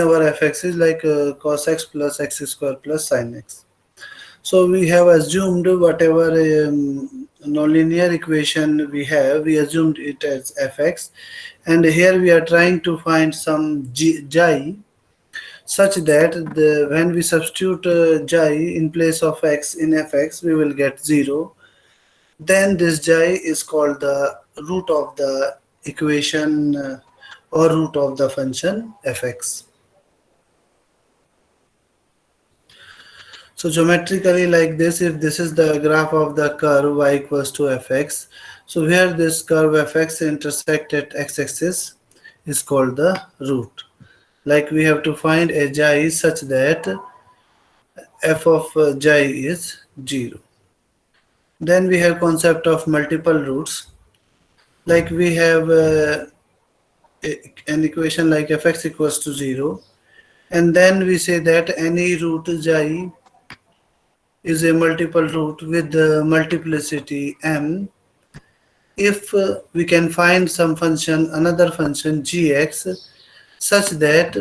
our fx is like cos x plus x square plus sin x. So we have assumed whatever nonlinear equation we have, we assumed it as fx, and here we are trying to find some xi such that when we substitute xi in place of x in fx, we will get 0. Then this xi is called the root of the equation or root of the function fx. So geometrically like this, if this is the graph of the curve y equals to fx, so where this curve fx intersect at x-axis is called the root. Like we have to find a xi such that f of xi is 0. Then we have concept of multiple roots. Like we have an equation like fx equals to 0, and then we say that any root xi is a multiple root with the multiplicity m if we can find some function, another function gx, such that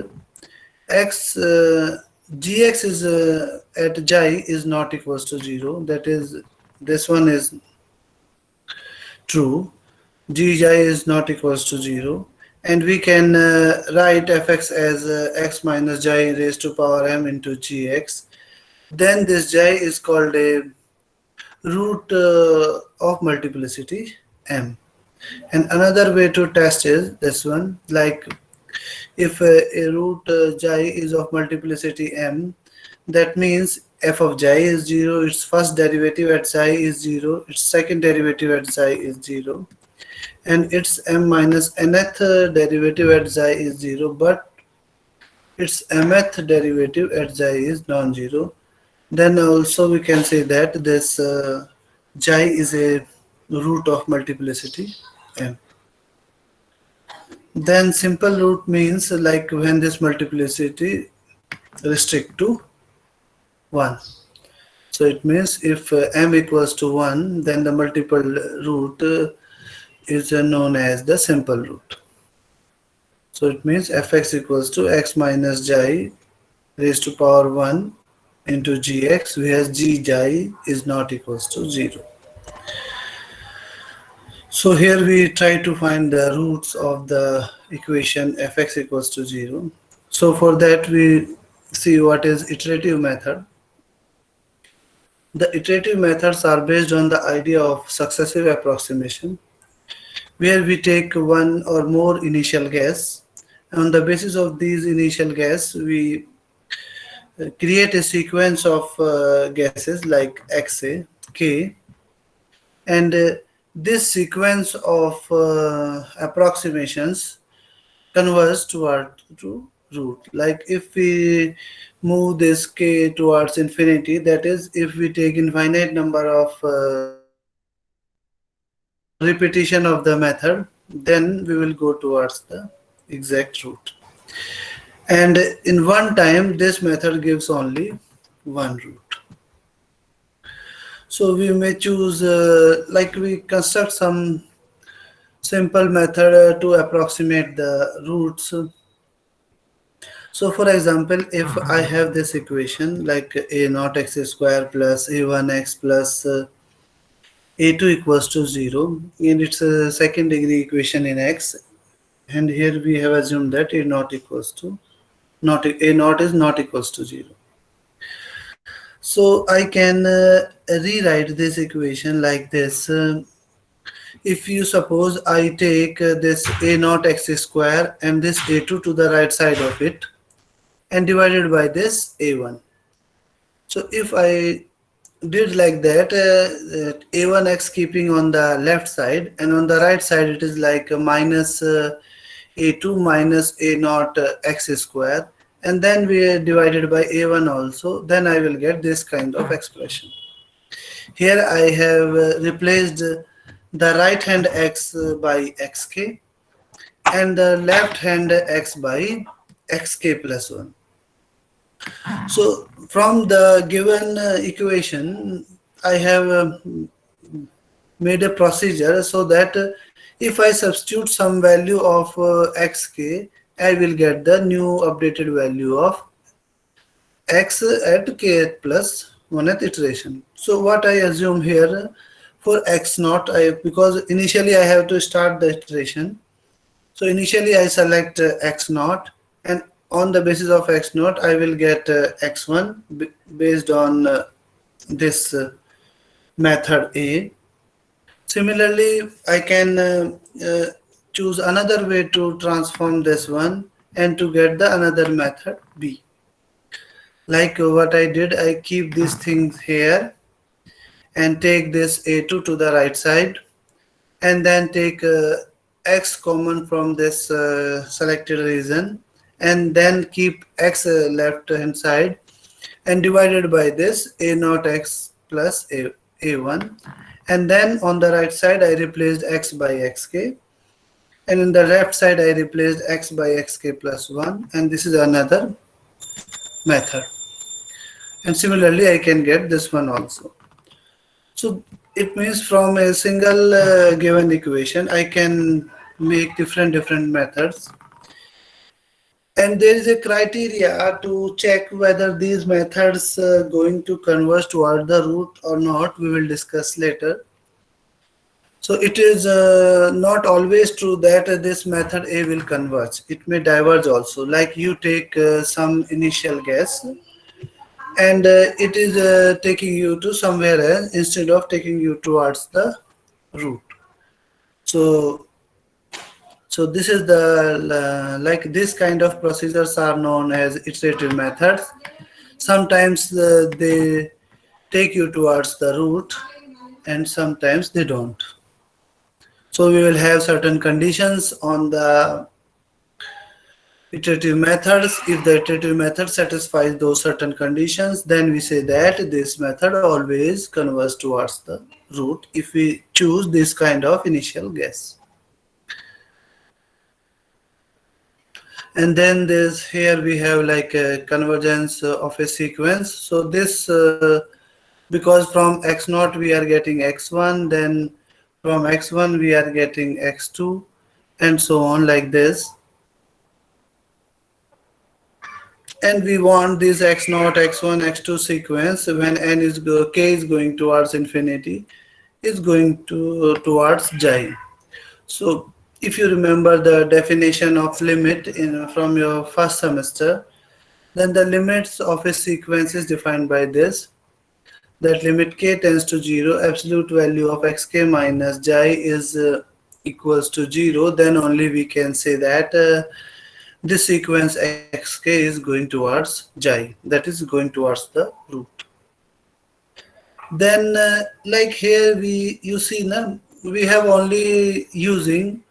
x gx is at xi is not equals to 0. That is, this one is true. Gxi is not equals to 0, and we can write fx as x minus xi raised to power m into gx. Then this xi is called a root of multiplicity m. And another way to test is this one, like if a root xi is of multiplicity m, that means f of xi is 0, its first derivative at xi is 0, its second derivative at xi is 0, and its m minus nth derivative at xi is 0, but its mth derivative at xi is non-zero. Then also we can say that this xi is a root of multiplicity m. Then simple root means like when this multiplicity restrict to 1. So it means if m equals to 1, then the multiple root is known as the simple root. So it means fx equals to x minus xi raised to power 1 into gx, where gxi is not equals to 0. So here we try to find the roots of the equation fx equals to 0. So for that we see what is iterative method. The iterative methods are based on the idea of successive approximation, where we take one or more initial guess. On the basis of these initial guess, we create a sequence of guesses like xa, k, and this sequence of approximations converge toward to root. Like if we move this k towards infinity, that is, if we take infinite number of repetition of the method, then we will go towards the exact root. And in one time, this method gives only one root. So we may choose, like we construct some simple method to approximate the roots. So for example, if I have this equation like a naught x square plus a1x plus a2 equals to 0, and it's a second degree equation in x, and here we have assumed that a naught equals to a naught is not equals to 0. So I can rewrite this equation like this. If you suppose I take this a naught x square and this a2 to the right side of it and divided by this a1. So if I did like that, a1x keeping on the left side, and on the right side it is like minus a2 minus a naught x square, and then we are divided by a1 also, then I will get this kind of expression. Here I have replaced the right hand x by xk and the left hand x by xk plus 1. So from the given equation, I have made a procedure so that if I substitute some value of xk I will get the new updated value of x at k plus 1th iteration. So what I assume here for x naught, because initially I have to start the iteration. So initially I select x naught, and on the basis of x naught I will get x1 based on this method A. Similarly, I can choose another way to transform this one and to get the another method B. Like what I did, I keep these things here and take this A2 to the right side, and then take x common from this selected region, and then keep x left hand side and divided by this a naught x plus a1, and then on the right side I replaced x by xk, and in the left side I replaced x by xk plus 1, and this is another method. And similarly I can get this one also. So it means from a single given equation I can make different methods, and there is a criteria to check whether these methods going to converge toward the root or not. We will discuss later. So it is not always true that this method A will converge. It may diverge also. Like you take some initial guess, and it is taking you to somewhere else instead of taking you towards the root. So this is the like this kind of procedures are known as iterative methods. Sometimes they take you towards the root, and sometimes they don't. So we will have certain conditions on the iterative methods. If the iterative method satisfies those certain conditions, then we say that this method always converges towards the root if we choose this kind of initial guess. And then this here we have like a convergence of a sequence. So this because from x naught we are getting x1, then from x1 we are getting x2, and so on like this. And we want this x0, x1, x2 sequence when n is k is going towards infinity is going to towards xi. So if you remember the definition of limit from your first semester, then the limits of a sequence is defined by this, that limit k tends to 0, absolute value of xk minus xi is equals to 0, then only we can say that this sequence xk is going towards xi, that is going towards the root. Then like here you see now we have only using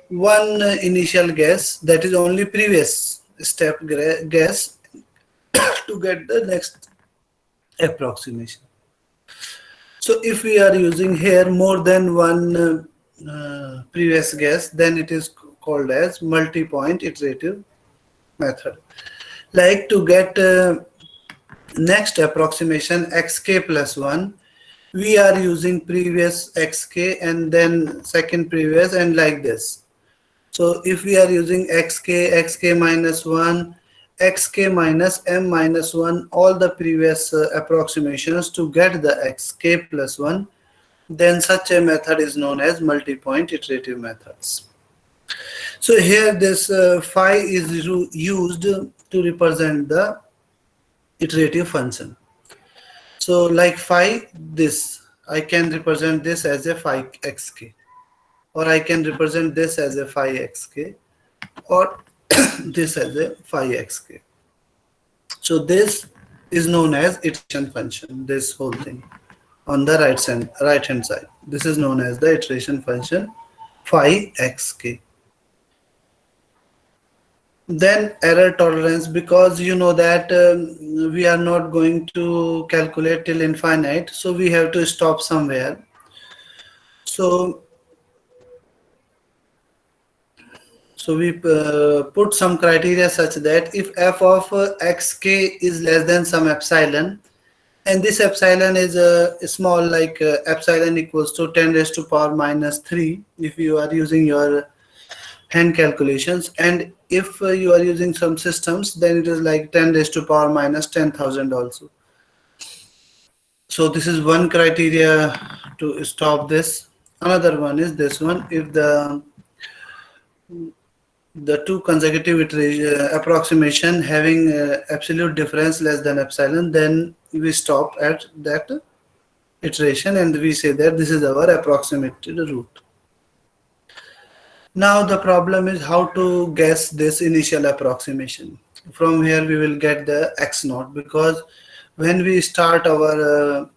one initial guess, that is only previous step guess to get the next approximation. So if we are using here more than one previous guess, then it is called as multi-point iterative method. Like to get next approximation xk plus 1, we are using previous xk and then second previous and like this. So if we are using xk minus 1, xk minus m minus 1, all the previous approximations to get the xk plus 1, then such a method is known as multi-point iterative methods. So here this phi is used to represent the iterative function. So like phi, this I can represent this as a phi xk, or I can represent this as a phi xk, or this as a phi xk. So this is known as iteration function, this whole thing on the right hand side. This is known as the iteration function phi xk. Then error tolerance, because you know that we are not going to calculate till infinite, so we have to stop somewhere. So we put some criteria such that if f of xk is less than some epsilon, and this epsilon is small, like epsilon equals to 10 raised to power minus 3 if you are using your hand calculations, and if you are using some systems, then it is like 10 raised to power minus 10,000 also. So this is one criteria to stop this. Another one is this one: if the two consecutive approximation having absolute difference less than epsilon, then we stop at that iteration and we say that this is our approximated root. Now the problem is how to guess this initial approximation. From here we will get the x naught, because when we start our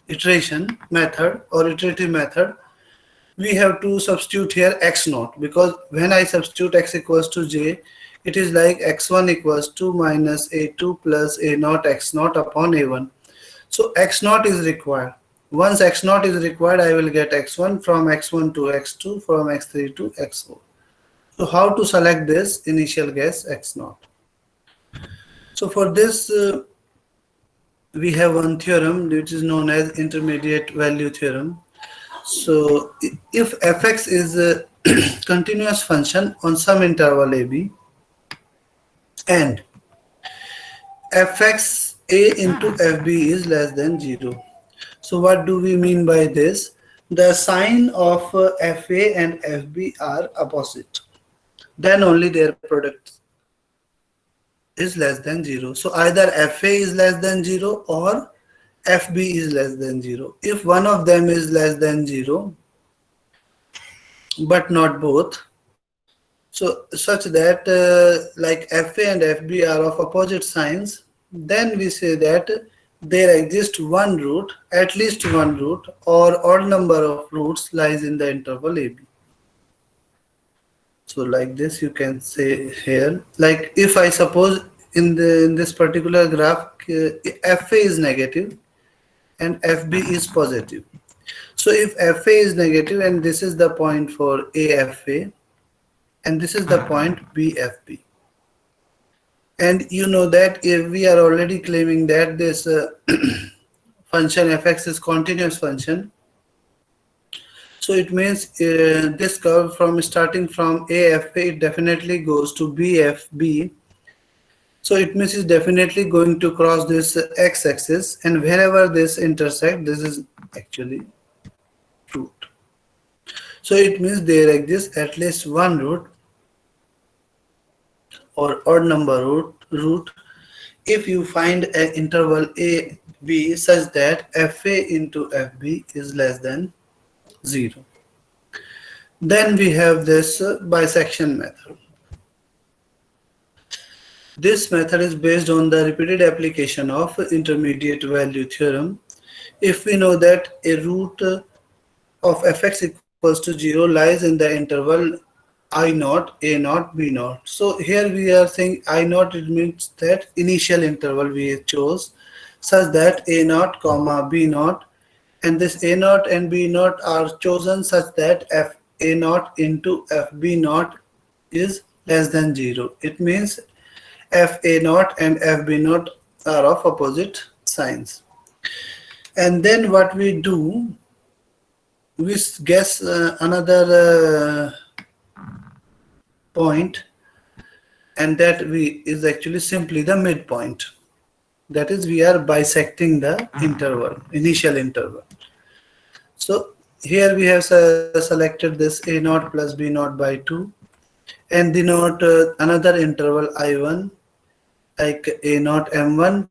iteration method or iterative method, we have to substitute here x naught, because when I substitute x equals to j, it is like x1 equals to minus a2 plus a naught x naught upon a1. So x naught is required. Once x naught is required, I will get x1, from x1 to x2, from x3 to x4. So how to select this initial guess x naught? So for this, we have one theorem which is known as intermediate value theorem. So if fx is a continuous function on some interval ab and fx a into fb is less than 0. So what do we mean by this? The sign of fa and fb are opposite. Then only their product is less than 0. So either fa is less than 0 or fb is less than 0. If one of them is less than 0 but not both, so such that like fa and fb are of opposite signs, then we say that there exists one root, at least one root, or odd number of roots lies in the interval ab. So like this you can say here, like if I suppose in this particular graph fa is negative and fb is positive. So if fa is negative and this is the point for afa and this is the point bfb, and you know that if we are already claiming that this function fx is continuous function, so it means this curve from starting from afa, it definitely goes to bfb. So it means it's definitely going to cross this x-axis, and wherever this intersect, this is actually root. So it means there exists at least one root or odd number root if you find an interval a b such that fa into fb is less than 0. Then we have this bisection method. This method is based on the repeated application of intermediate value theorem. If we know that a root of fx equals to 0 lies in the interval I naught, a naught, b naught. So here we are saying I naught, it means that initial interval we chose such that a naught comma b naught, and this a naught and b naught are chosen such that f a naught into f b naught is less than 0. It means f a naught and f b naught are of opposite signs. And then what we do, we guess another point, and that is actually simply the midpoint. That is, we are bisecting the interval, initial interval. So here we have selected this a naught plus b naught by 2 and denote another interval I1 like a naught m1.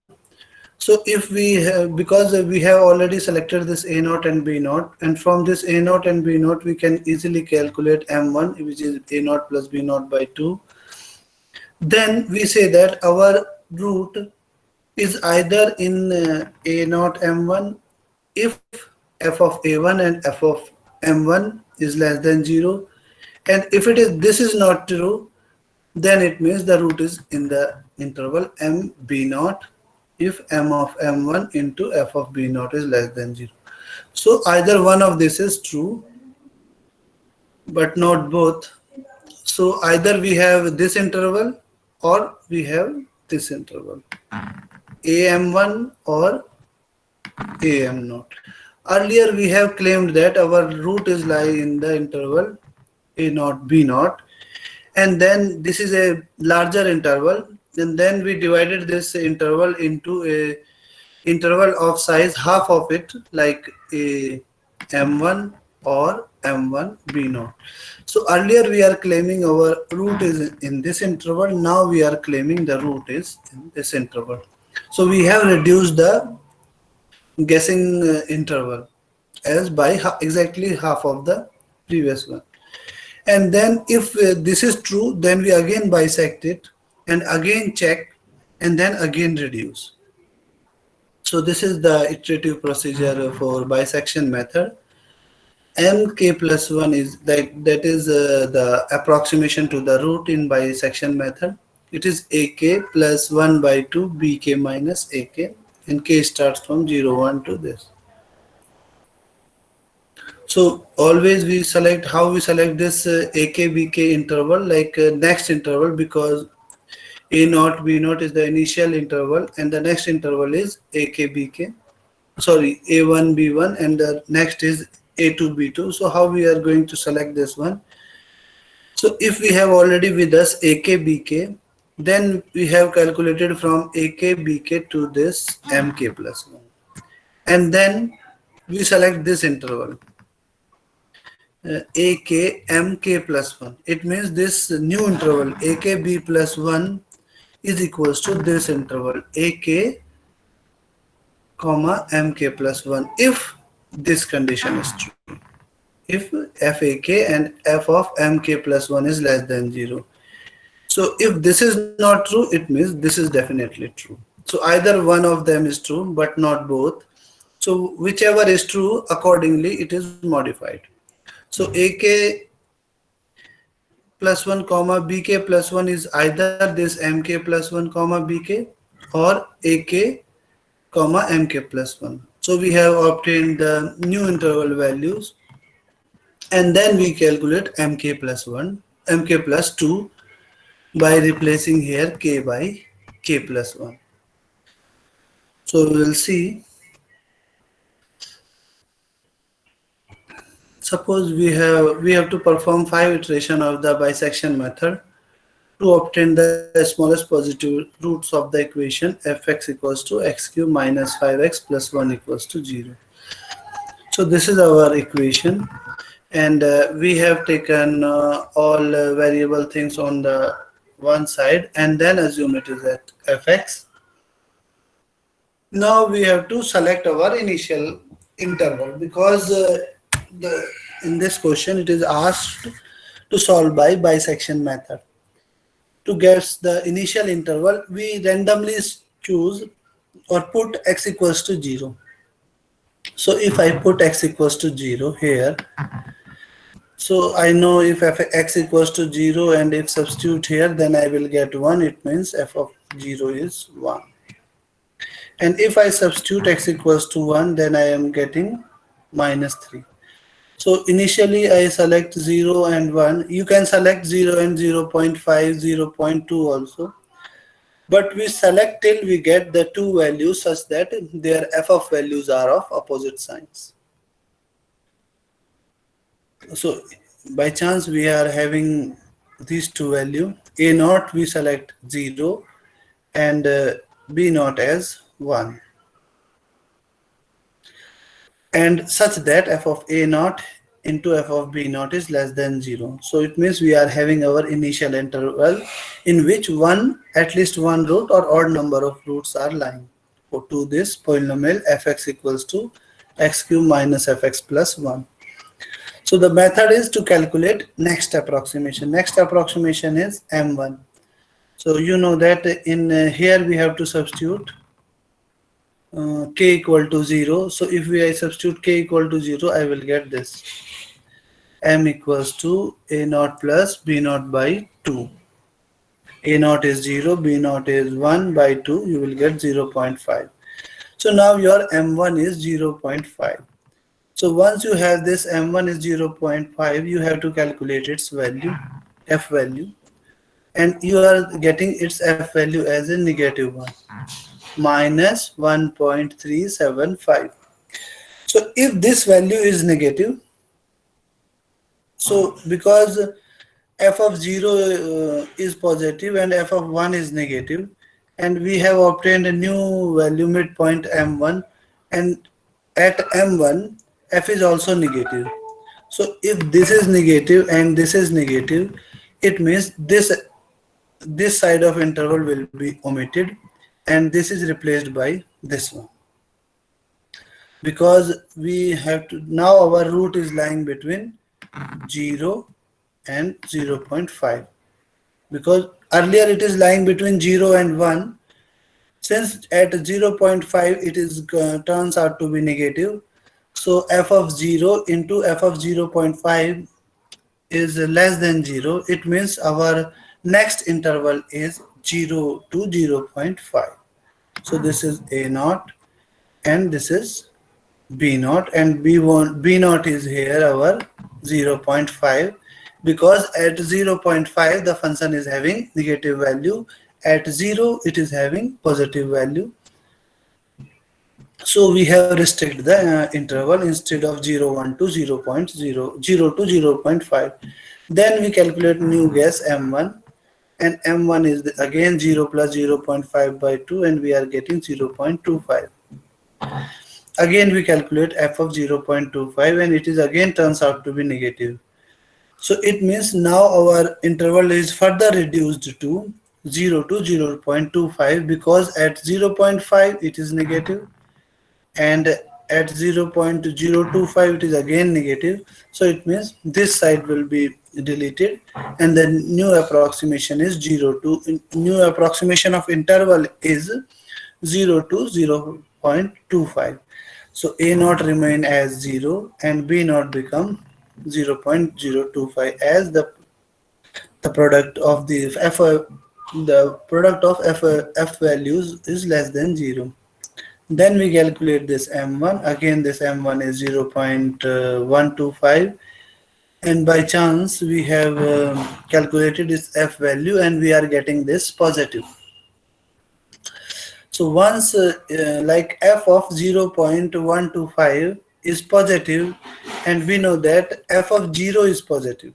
So if we have, because we have already selected this a naught and b naught, and from this a naught and b naught we can easily calculate m1, which is a naught plus b naught by 2. Then we say that our root is either in a naught m1 if f of a1 and f of m1 is less than 0, and if it is, this is not true, then it means the root is in the interval m b naught if m of m1 into f of b naught is less than 0. So either one of this is true but not both. So either we have this interval or we have this interval, am1 or am naught. Earlier we have claimed that our root is lying in the interval a naught b naught, and then this is a larger interval, and then we divided this interval into a interval of size half of it, like a m1 or m1 b0. So earlier we are claiming our root is in this interval, now we are claiming the root is in this interval. So we have reduced the guessing interval as by exactly half of the previous one. And then if this is true, then we again bisect it and again check and then again reduce. So this is the iterative procedure for bisection method. Mk plus 1 is that is the approximation to the root in bisection method. It is ak plus 1 by 2 bk minus ak, and k starts from 0 1 to this. So always we select how we select this AK BK interval, like next interval, because A naught B naught is the initial interval and the next interval is AK BK. Sorry, A1 B1 and the next is A2 B2. So how we are going to select this one? So if we have already with us AK BK, then we have calculated from AK BK to this MK plus 1. And then we select this interval. AK mk plus 1. It means this new interval akb plus 1 is equals to this interval ak comma mk plus 1 if this condition is true. If fak and f of mk plus 1 is less than 0. So if this is not true, it means this is definitely true. So either one of them is true but not both. So whichever is true, accordingly it is modified. So AK plus 1 comma BK plus 1 is either this MK plus 1 comma BK or AK comma MK plus 1. So we have obtained the new interval values, and then we calculate MK plus 1, MK plus 2 by replacing here K by K plus 1. So we will see. Suppose we have to perform 5 iteration of the bisection method to obtain the smallest positive roots of the equation fx equals to x cube minus 5x plus 1 equals to 0. So this is our equation, and we have taken all variable things on the one side and then assume it is at fx. Now we have to select our initial interval, because in this question it is asked to solve by bisection method. To get the initial interval, we randomly choose or put x equals to 0. So if I put x equals to 0 here, so I know if x equals to 0, and if substitute here, then I will get 1. It means f of 0 is 1. And if I substitute x equals to 1, then I am getting minus 3. So initially I select 0 and 1. You can select 0 and 0 0.5, 0.2 also. But we select till we get the two values such that their f of values are of opposite signs. So by chance we are having these two values. A naught we select 0 and B naught as 1. And such that f of A naught into f of B naught is less than 0. So it means we are having our initial interval in which at least one root or odd number of roots are lying to this polynomial fx equals to x cube minus fx plus 1. So the method is to calculate next approximation. Next approximation is m1. So you know that in here we have to substitute k equal to 0. So if I substitute k equal to 0, I will get this. M equals to A naught plus B naught by 2. A naught is 0, B naught is 1 by 2. You will get 0.5. So now your M1 is 0.5. So once you have this M1 is 0.5, you have to calculate its value, F value. And you are getting its F value as a negative 1. Minus 1.375. So if this value is negative, so because f of 0 is positive and f of 1 is negative, and we have obtained a new value midpoint m1, and at m1 f is also negative. So if this is negative and this is negative, it means this side of interval will be omitted and this is replaced by this one, because we have to now our root is lying between 0 and 0 0.5, because earlier it is lying between 0 and 1. Since at 0 0.5 it is turns out to be negative, so f of 0 into f of 0 0.5 is less than 0. It means our next interval is 0 to 0 0.5. So this is a naught and this is b naught, and b naught is here our 0 0.5, because at 0 0.5 the function is having negative value, at 0 it is having positive value. So we have restricted the interval instead of 0 1 to 0 0.0 0 to 0 0.5. Then we calculate new guess m1, and m1 is again 0 plus 0 0.5 by 2, and we are getting 0 0.25. Again we calculate f of 0 0.25, and it is again turns out to be negative. So it means now our interval is further reduced to 0 to 0 0.25, because at 0 0.5 it is negative and at 0 0.025 it is again negative. So it means this side will be deleted, and the new approximation is 0 to new approximation of interval is 0 to 0 0.25. So a naught remain as 0 and b naught become 0 0.025, as the product of the product of f values is less than 0. Then we calculate this m1. Again this m1 is 0 0.125, and by chance we have calculated this f value and we are getting this positive. So once like f of 0 0.125 is positive, and we know that f of 0 is positive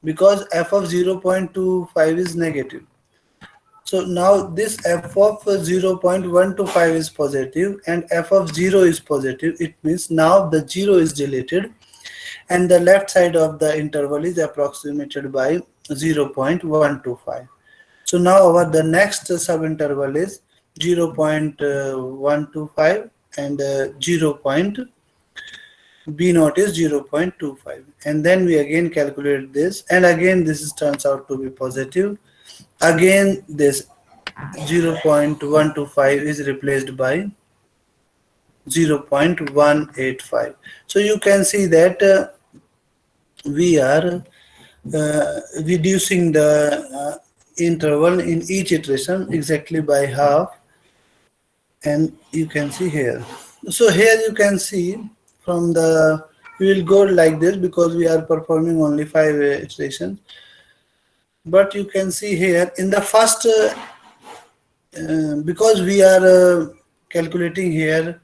because f of 0 0.25 is negative. So now this f of 0 0.125 is positive and f of 0 is positive. It means now the 0 is deleted and the left side of the interval is approximated by 0 0.125. So now our the next subinterval is 0 0.125 and 0 point b naught is 0 0.25, and then we again calculate this, and again this is turns out to be positive. Again this 0 0.125 is replaced by 0 0.185. So you can see that we are reducing the interval in each iteration exactly by half, and you can see here. So here you can see from the, we will go like this because we are performing only 5 iterations, but you can see here in the first because we are calculating here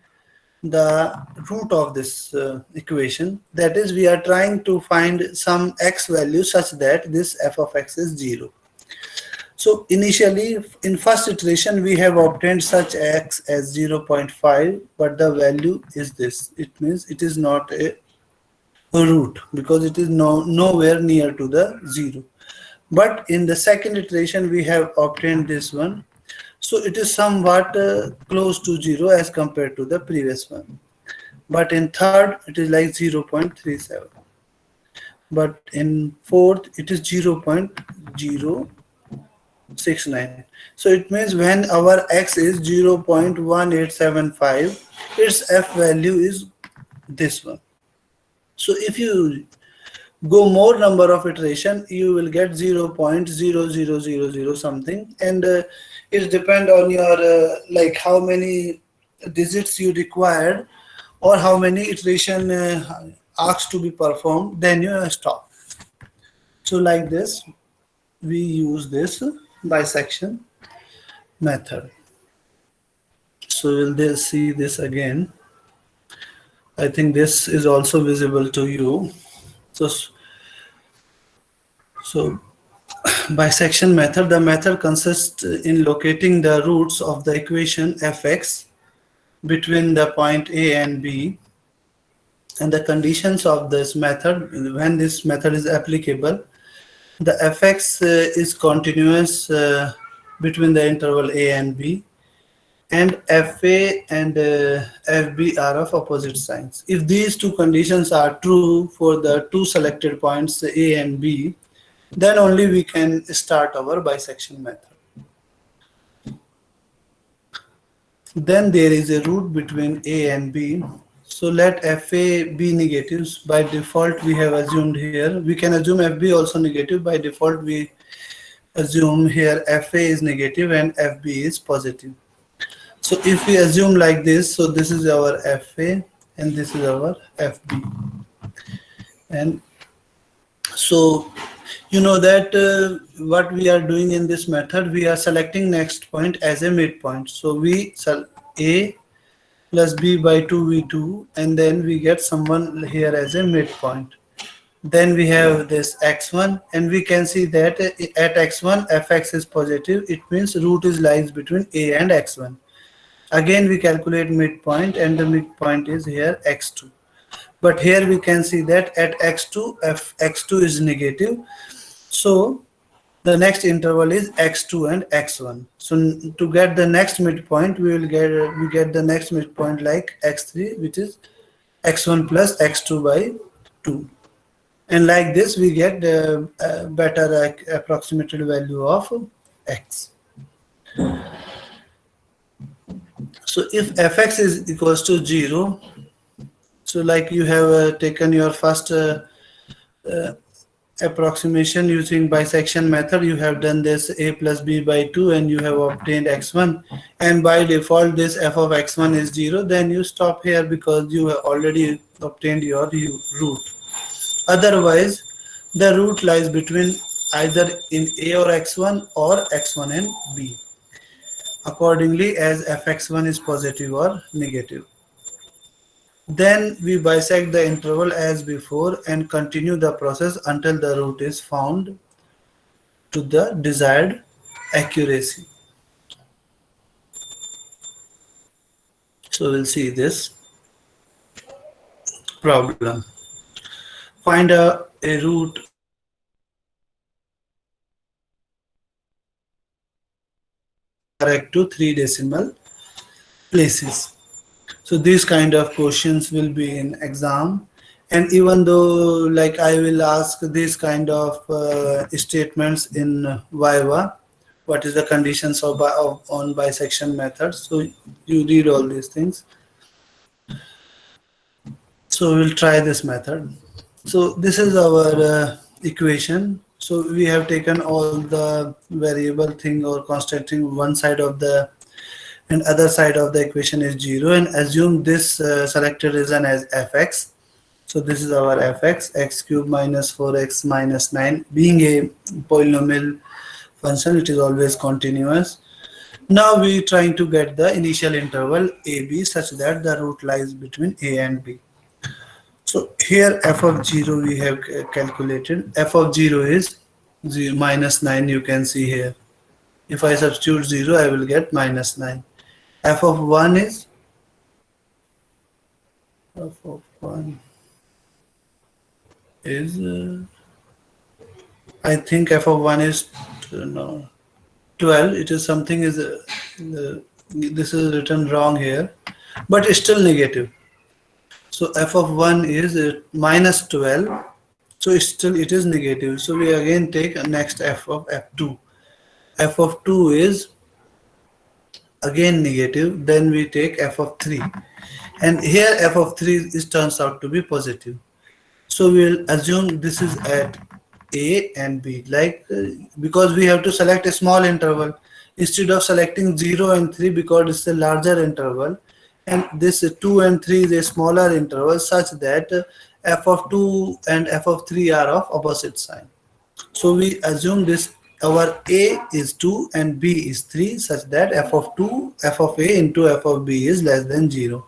the root of this equation, that is we are trying to find some x value such that this f of x is 0. So initially in first iteration we have obtained such x as 0 0.5, but the value is this. It means it is not a root because it is nowhere near to the 0. But in the second iteration we have obtained this one. So it is somewhat close to 0 as compared to the previous one. But in third it is like 0 0.37. But in fourth it is 0 0.069. So it means when our x is 0 0.1875, its f value is this one. So if you go more number of iteration, you will get 0 0.0000 something, and it depend on your like how many digits you required or how many iteration asked to be performed, then you stop. So like this we use this bisection method. So we'll see this again. I think this is also visible to you. So So bisection method, the method consists in locating the roots of the equation fx between the point A and B, and the conditions of this method, when this method is applicable, the fx is continuous between the interval A and B, and fa and fb are of opposite signs. If these two conditions are true for the two selected points A and B, then only we can start our bisection method. Then there is a root between A and B. So let FA be negatives. By default, we have assumed here. We can assume FB also negative. By default, we assume here FA is negative and FB is positive. So if we assume like this, so this is our FA and this is our FB. And so you know that what we are doing in this method, we are selecting next point as a midpoint. So we A plus B by 2 we do, and then we get someone here as a midpoint. Then we have this x1, and we can see that at x1 fx is positive. It means root is lies between A and x1. Again we calculate midpoint, and the midpoint is here x2. But here we can see that at x2 x2 is negative. So the next interval is x2 and x1. So to get the next midpoint, we get the next midpoint like x3, which is x1 plus x2 by 2. And like this, we get the better approximated value of x. So if fx is equals to 0, so like you have taken your first approximation using bisection method, you have done this A plus B by 2 and you have obtained x1, and by default this f of x1 is 0, then you stop here because you have already obtained your root. Otherwise the root lies between either in A or x1 or x1 and B, accordingly as fx1 is positive or negative. Then we bisect the interval as before and continue the process until the root is found to the desired accuracy. So we'll see this problem. Find a root correct to 3 decimal places. So these kind of questions will be in exam, and even though like I will ask these kind of statements in Viva, what is the conditions of on bisection method. So you read all these things. So we'll try this method. So this is our equation. So we have taken all the variable thing or constant thing, one side of the and other side of the equation is 0, and assume this selected region as fx. So this is our fx, x cube minus 4x minus 9. Being a polynomial function, it is always continuous. Now we are trying to get the initial interval AB such that the root lies between A and B. So here f of 0 we have calculated. F of 0 is 0 minus 9, you can see here. If I substitute 0, I will get minus 9. F of 1 is I think f of 1 is 12. It is something is this is written wrong here, but it's still negative. So f of 1 is minus 12. So it is negative. So we again take next f of f2. F of 2 is again negative. Then we take f of 3, and here f of 3 is turns out to be positive. So we'll assume this is at A and B, like because we have to select a small interval instead of selecting 0 and 3 because it's a larger interval, and this 2 and 3 is a smaller interval, such that f of 2 and f of 3 are of opposite sign. So we assume this our A is 2 and B is 3, such that f of A into f of B is less than 0.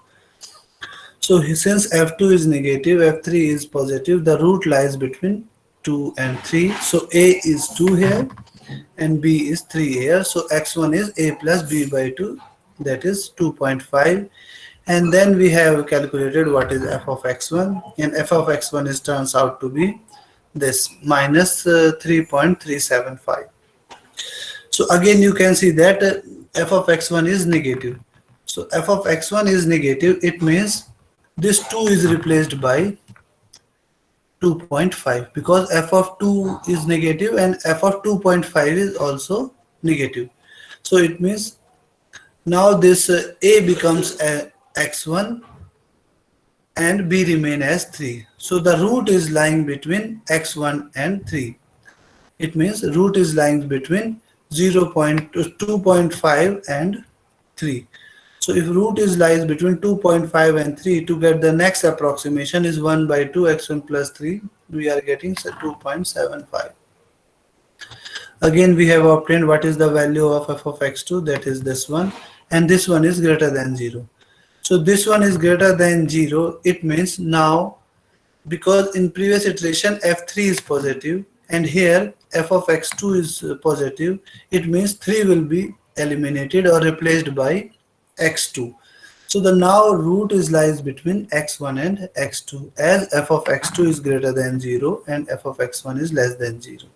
So since f2 is negative, f3 is positive, the root lies between 2 and 3. So a is 2 here and b is 3 here. So x1 is a plus b by 2, that is 2.5. And then we have calculated what is f of x1, and f of x1 is turns out to be this minus 3.375. So again you can see that f of x1 is negative. So f of x1 is negative, it means this 2 is replaced by 2.5, because f of 2 is negative and f of 2.5 is also negative. So it means now this a becomes x1 and b remain as 3. So the root is lying between x1 and 3. It means root is lying between 2.5 and 3. So if root is lies between 2.5 and 3, to get the next approximation is 1 by 2 x1 plus 3. We are getting 2.75. Again we have obtained what is the value of f of x2, that is this one, and this one is greater than 0. So this one is greater than 0. It means now, because in previous iteration f3 is positive and here f of x2 is positive, it means 3 will be eliminated or replaced by x2. So the now root is lies between x1 and x2, as f of x2 is greater than 0 and f of x1 is less than 0.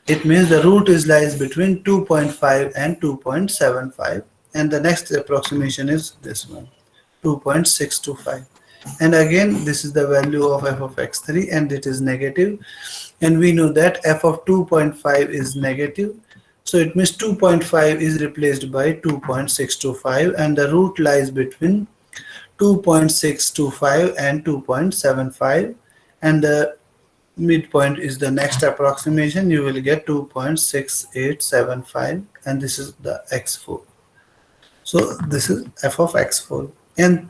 It means the root is lies between 2.5 and 2.75, and the next approximation is this one, 2.625. And again this is the value of f of x3 and it is negative, and we know that f of 2.5 is negative. So it means 2.5 is replaced by 2.625 and the root lies between 2.625 and 2.75, and the midpoint is the next approximation. You will get 2.6875, and this is the x4. So this is f of x4. And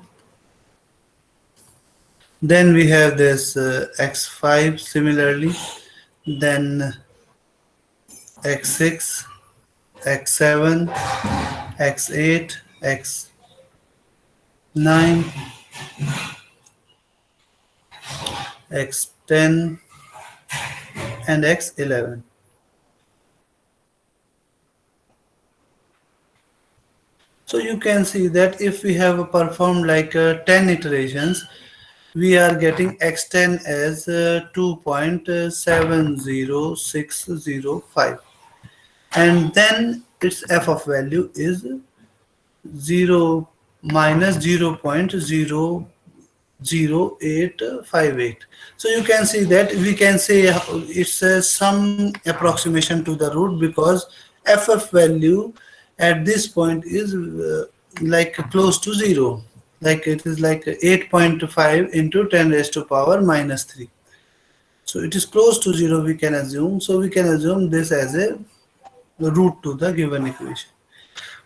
then we have this x5 similarly, then x6, x7, x8, x9, x10 and x11. So you can see that if we have performed like 10 iterations, we are getting x10 as 2.70605, and then its f of value is 0 minus 0.00858. So you can see that we can say it's some approximation to the root, because ff value at this point is like close to 0, like it is like 8.5 into 10 raised to power minus 3. So it is close to 0, we can assume. So we can assume this as a root to the given equation.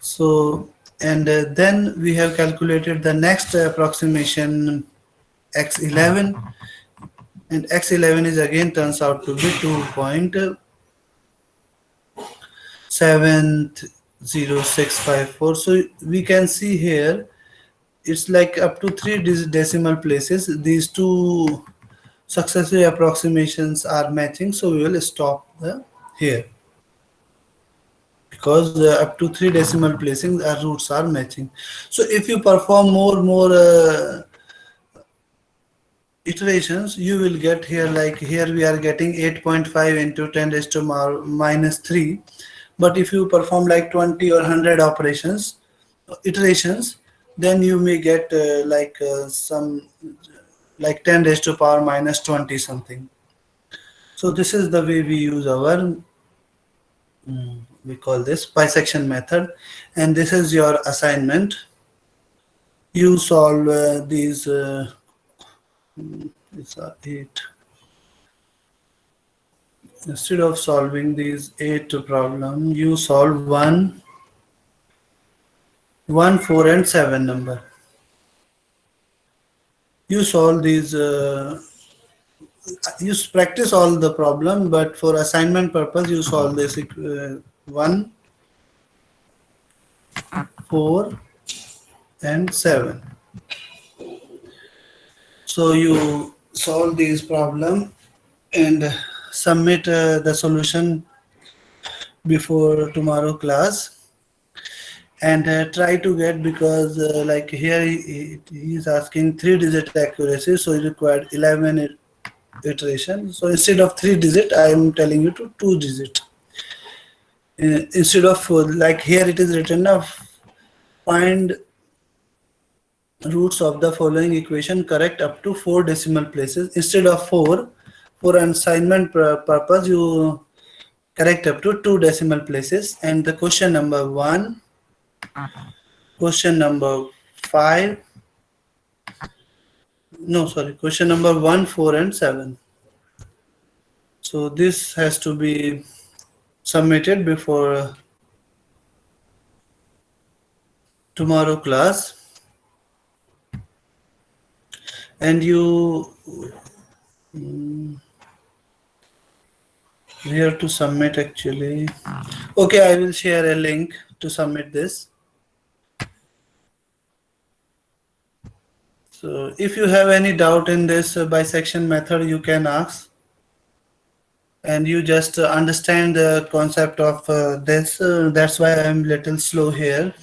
So and then we have calculated the next approximation, x11, and x11 is again turns out to be 2.70654. So we can see here it's like up to 3 decimal places. These two successive approximations are matching, so we will stop here, because up to 3 decimal placings our roots are matching. So if you perform more iterations, you will get here, like here we are getting 8.5 into 10 raised to minus 3, but if you perform like 20 or 100 iterations, then you may get some like 10 raised to power minus 20 something. So this is the way we use our we call this bisection method, and this is your assignment. You solve these these are 8. Instead of solving these 8 problem, you solve 1, 4 and 7 number. You solve these you practice all the problem, but for assignment purpose you solve this 1, 4 and 7. So you solve these problem, and submit the solution before tomorrow class, and try to get, because like here he is asking 3 digit accuracy, so he required 11 iteration. So instead of 3 digit, I am telling you to 2 digit. Instead of like here it is written now, find roots of the following equation correct up to 4 decimal places. Instead of 4, for assignment purpose, you correct up to 2 decimal places. And the question number 1, question number 5, no, sorry, question number 1, 4, and 7. So this has to be submitted before tomorrow class. And you here to submit actually. Okay, I will share a link to submit this. So if you have any doubt in this bisection method, you can ask, and you just understand the concept of this. That's why I'm little slow here.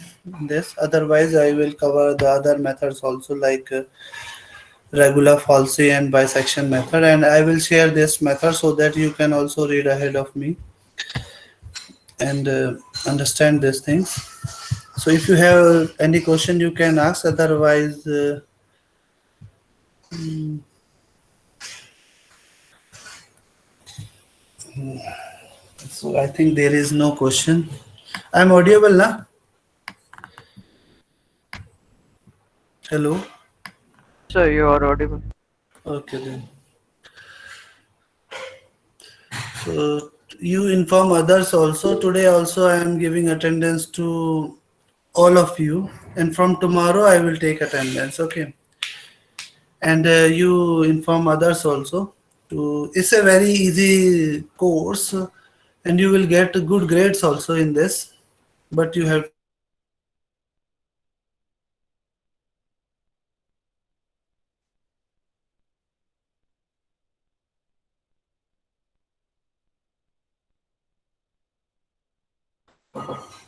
This otherwise I will cover the other methods also, like regular falsy and bisection method, and I will share this method so that you can also read ahead of me and understand these things. So if you have any question, you can ask. Otherwise, so I think there is no question. I'm audible, na? Hello. Yes, sir, you are audible. Okay then. So you inform others also. Today also I am giving attendance to all of you, and from tomorrow I will take attendance. Okay. And you inform others also. To it's a very easy course, and you will get good grades also in this. But you have to study hard and